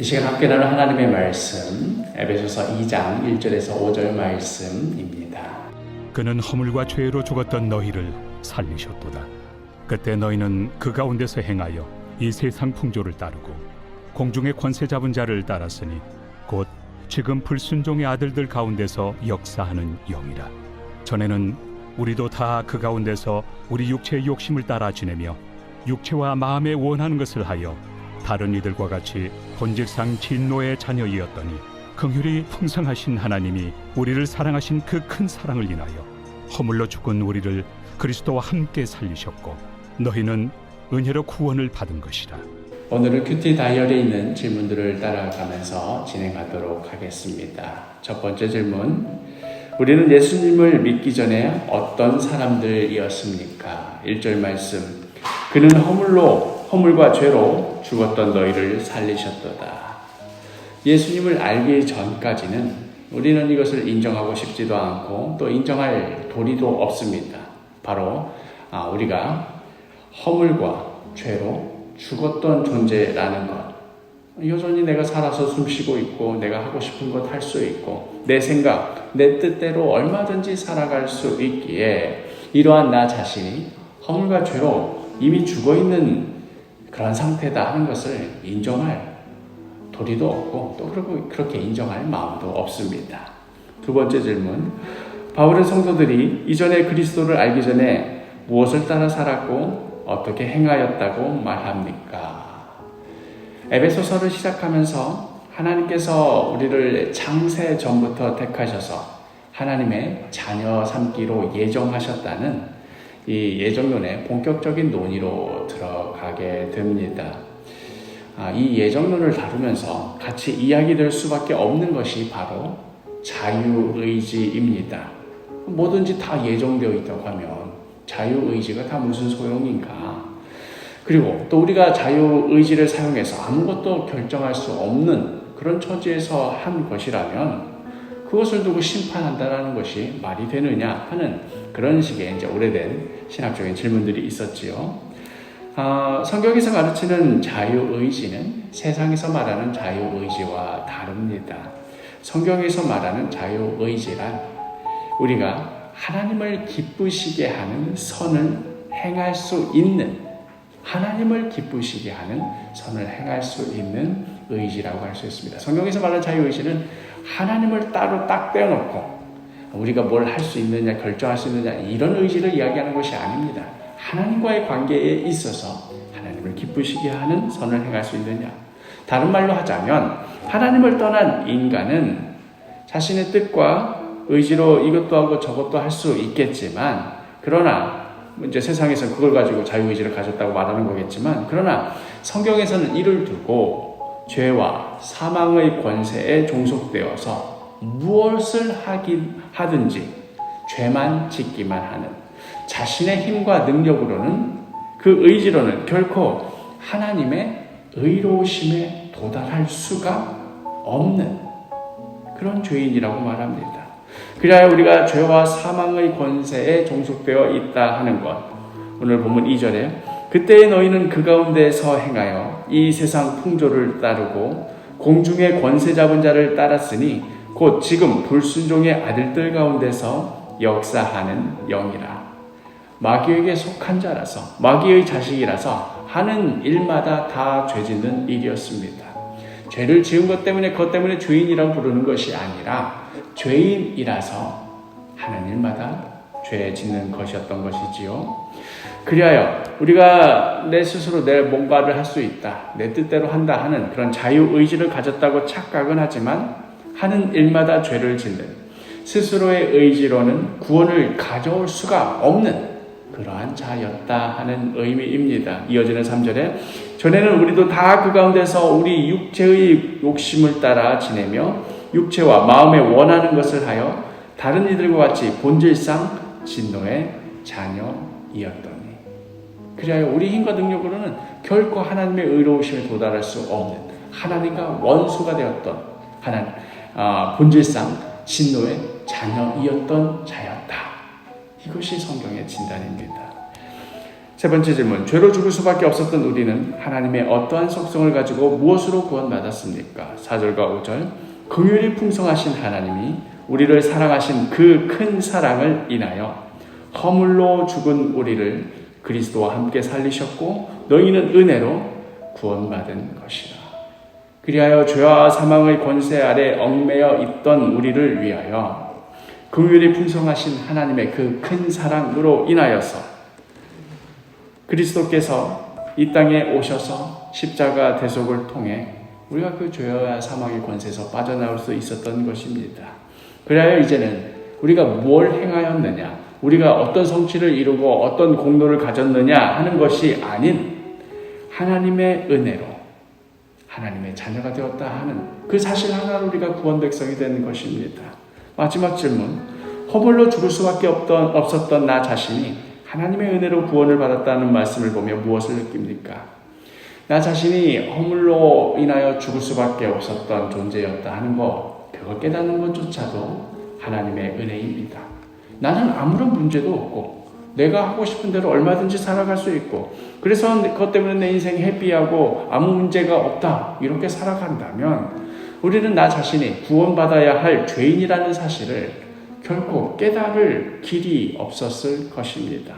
이 시간 함께 나눌 하나님의 말씀 에베소서 2장 1절에서 5절 말씀입니다. 그는 허물과 죄로 죽었던 너희를 살리셨도다. 그때 너희는 그 가운데서 행하여 이 세상 풍조를 따르고 공중의 권세 잡은 자를 따랐으니 곧 지금 불순종의 아들들 가운데서 역사하는 영이라. 전에는 우리도 다 그 가운데서 우리 육체의 욕심을 따라 지내며 육체와 마음에 원하는 것을 하여 다른 이들과 같이 본질상 진노의 자녀이었더니 긍휼이 풍성하신 하나님이 우리를 사랑하신 그 큰 사랑을 인하여 허물로 죽은 우리를 그리스도와 함께 살리셨고 너희는 은혜로 구원을 받은 것이라. 오늘은 큐티 다이어리에 있는 질문들을 따라가면서 진행하도록 하겠습니다. 첫 번째 질문, 우리는 예수님을 믿기 전에 어떤 사람들이었습니까? 1절 말씀, 그는 허물과 죄로 죽었던 너희를 살리셨도다. 예수님을 알기 전까지는 우리는 이것을 인정하고 싶지도 않고 또 인정할 도리도 없습니다. 바로 우리가 허물과 죄로 죽었던 존재라는 것. 여전히 내가 살아서 숨쉬고 있고 내가 하고 싶은 것 할 수 있고 내 생각, 내 뜻대로 얼마든지 살아갈 수 있기에 이러한 나 자신이 허물과 죄로 이미 죽어있는 그런 상태다 하는 것을 인정할 도리도 없고 또 그렇게 인정할 마음도 없습니다. 두 번째 질문, 바울의 성도들이 이전에 그리스도를 알기 전에 무엇을 따라 살았고 어떻게 행하였다고 말합니까? 에베소서를 시작하면서 하나님께서 우리를 창세 전부터 택하셔서 하나님의 자녀 삼기로 예정하셨다는 이 예정론의 본격적인 논의로 들어가게 됩니다. 이 예정론을 다루면서 같이 이야기될 수밖에 없는 것이 바로 자유의지입니다. 뭐든지 다 예정되어 있다고 하면 자유의지가 다 무슨 소용인가? 그리고 또 우리가 자유의지를 사용해서 아무것도 결정할 수 없는 그런 처지에서 한 것이라면 그것을 두고 심판한다는 것이 말이 되느냐 하는 그런 식의 이제 오래된 신학적인 질문들이 있었지요. 성경에서 가르치는 자유의지는 세상에서 말하는 자유의지와 다릅니다. 성경에서 말하는 자유의지란 우리가 하나님을 기쁘시게 하는 선을 행할 수 있는 하나님을 기쁘시게 하는 선을 행할 수 있는 의지라고 할 수 있습니다. 성경에서 말하는 자유의지는 하나님을 따로 딱 떼어놓고 우리가 뭘 할 수 있느냐 결정할 수 있느냐 이런 의지를 이야기하는 것이 아닙니다. 하나님과의 관계에 있어서 하나님을 기쁘시게 하는 선을 행할 수 있느냐. 다른 말로 하자면 하나님을 떠난 인간은 자신의 뜻과 의지로 이것도 하고 저것도 할 수 있겠지만 그러나 이제 세상에서 그걸 가지고 자유의지를 가졌다고 말하는 거겠지만 그러나 성경에서는 이를 두고 죄와 사망의 권세에 종속되어서 무엇을 하든지 죄만 짓기만 하는 자신의 힘과 능력으로는 그 의지로는 결코 하나님의 의로우심에 도달할 수가 없는 그런 죄인이라고 말합니다. 그래야 우리가 죄와 사망의 권세에 종속되어 있다 하는 것. 오늘 본문 2절에 그때에 너희는 그 가운데서 행하여 이 세상 풍조를 따르고 공중의 권세 잡은 자를 따랐으니 곧 지금 불순종의 아들들 가운데서 역사하는 영이라. 마귀에게 속한 자라서 마귀의 자식이라서 하는 일마다 다 죄짓는 일이었습니다. 죄를 지은 것 때문에 그것 때문에 죄인이라고 부르는 것이 아니라 죄인이라서 하는 일마다 죄 짓는 것이었던 것이지요. 그리하여 우리가 내 스스로 내 뭔가를 할 수 있다, 내 뜻대로 한다 하는 그런 자유의지를 가졌다고 착각은 하지만 하는 일마다 죄를 짓는 스스로의 의지로는 구원을 가져올 수가 없는 그러한 자였다 하는 의미입니다. 이어지는 3절에 전에는 우리도 다 그 가운데서 우리 육체의 욕심을 따라 지내며 육체와 마음에 원하는 것을 하여 다른 이들과 같이 본질상 진노의 자녀이었더니 그리하여 우리 힘과 능력으로는 결코 하나님의 의로우심에 도달할 수 없는 하나님과 원수가 되었던 본질상 진노의 자녀이었던 자였다. 이것이 성경의 진단입니다. 세 번째 질문, 죄로 죽을 수밖에 없었던 우리는 하나님의 어떠한 속성을 가지고 무엇으로 구원받았습니까? 4절과 5절, 긍휼이 풍성하신 하나님이 우리를 사랑하신 그 큰 사랑을 인하여 허물로 죽은 우리를 그리스도와 함께 살리셨고 너희는 은혜로 구원받은 것이라. 그리하여 죄와 사망의 권세 아래 얽매여 있던 우리를 위하여 긍휼이 풍성하신 하나님의 그 큰 사랑으로 인하여서 그리스도께서 이 땅에 오셔서 십자가 대속을 통해 우리가 그 죄와 사망의 권세에서 빠져나올 수 있었던 것입니다. 그래야 이제는 우리가 뭘 행하였느냐, 우리가 어떤 성취를 이루고 어떤 공로를 가졌느냐 하는 것이 아닌 하나님의 은혜로 하나님의 자녀가 되었다 하는 그 사실 하나로 우리가 구원 백성이 되는 것입니다. 마지막 질문, 허물로 죽을 수밖에 없었던 나 자신이 하나님의 은혜로 구원을 받았다는 말씀을 보며 무엇을 느낍니까? 나 자신이 허물로 인하여 죽을 수밖에 없었던 존재였다 하는 것, 그걸 깨닫는 것조차도 하나님의 은혜입니다. 나는 아무런 문제도 없고 내가 하고 싶은 대로 얼마든지 살아갈 수 있고 그래서 그것 때문에 내 인생이 해피하고 아무 문제가 없다 이렇게 살아간다면 우리는 나 자신이 구원받아야 할 죄인이라는 사실을 결코 깨달을 길이 없었을 것입니다.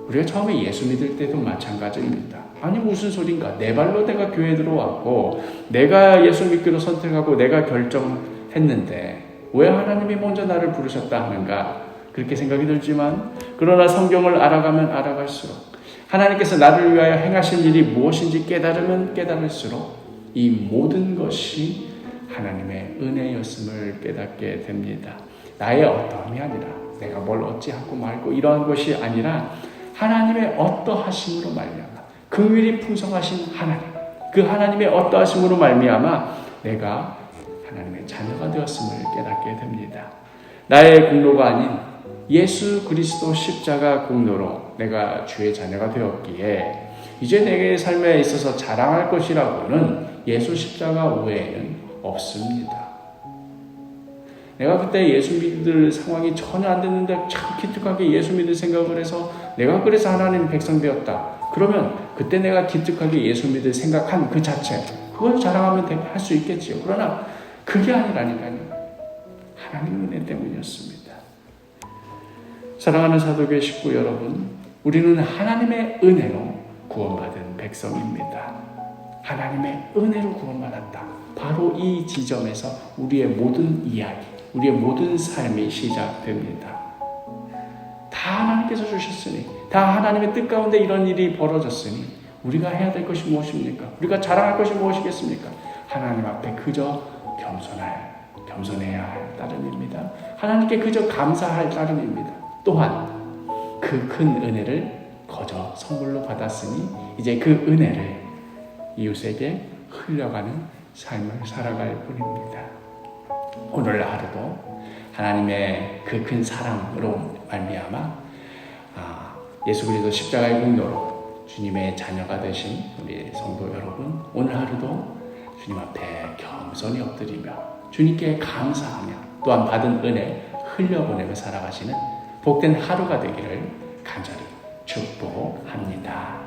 우리가 처음에 예수 믿을 때도 마찬가지입니다. 아니 무슨 소린가? 내 발로 내가 교회에 들어왔고 내가 예수 믿기로 선택하고 내가 결정했는데 왜 하나님이 먼저 나를 부르셨다 하는가? 그렇게 생각이 들지만 그러나 성경을 알아가면 알아갈수록 하나님께서 나를 위하여 행하신 일이 무엇인지 깨달으면 깨달을수록 이 모든 것이 하나님의 은혜였음을 깨닫게 됩니다. 나의 어떠함이 아니라 내가 뭘 어찌하고 말고 이러한 것이 아니라 하나님의 어떠하심으로 말미암아 긍휼이 풍성하신 하나님, 그 하나님의 어떠하심으로 말미암아 내가 하나님의 자녀가 되었음을 깨닫게 됩니다. 나의 공로가 아닌 예수 그리스도 십자가 공로로 내가 주의 자녀가 되었기에 이제 내 삶에 있어서 자랑할 것이라고는 예수 십자가 외에는 없습니다. 내가 그때 예수 믿을 상황이 전혀 안 됐는데 참 기특하게 예수 믿을 생각을 해서 내가 그래서 하나님 백성 되었다. 그러면 그때 내가 기특하게 예수 믿을 생각한 그 자체 그걸 자랑하면 할 수 있겠지요. 그러나 그게 아니라니까요. 하나님 은혜 때문이었습니다. 사랑하는 사도교회 식구 여러분, 우리는 하나님의 은혜로 구원받은 백성입니다. 하나님의 은혜로 구원받았다. 바로 이 지점에서 우리의 모든 이야기, 우리의 모든 삶이 시작됩니다. 다 하나님께서 주셨으니, 다 하나님의 뜻 가운데 이런 일이 벌어졌으니 우리가 해야 될 것이 무엇입니까? 우리가 자랑할 것이 무엇이겠습니까? 하나님 앞에 그저 겸손해야 할 따름입니다. 하나님께 그저 감사할 따름입니다. 또한 그 큰 은혜를 거저 선물로 받았으니 이제 그 은혜를 이웃에게 흘려가는 삶을 살아갈 뿐입니다. 오늘 하루도 하나님의 그 큰 사랑으로 말미암아 예수 그리스도 십자가의 공로로 주님의 자녀가 되신 우리 성도 여러분, 오늘 하루도 주님 앞에 겸손히 엎드리며 주님께 감사하며 또한 받은 은혜 흘려보내며 살아가시는 복된 하루가 되기를 간절히 축복합니다.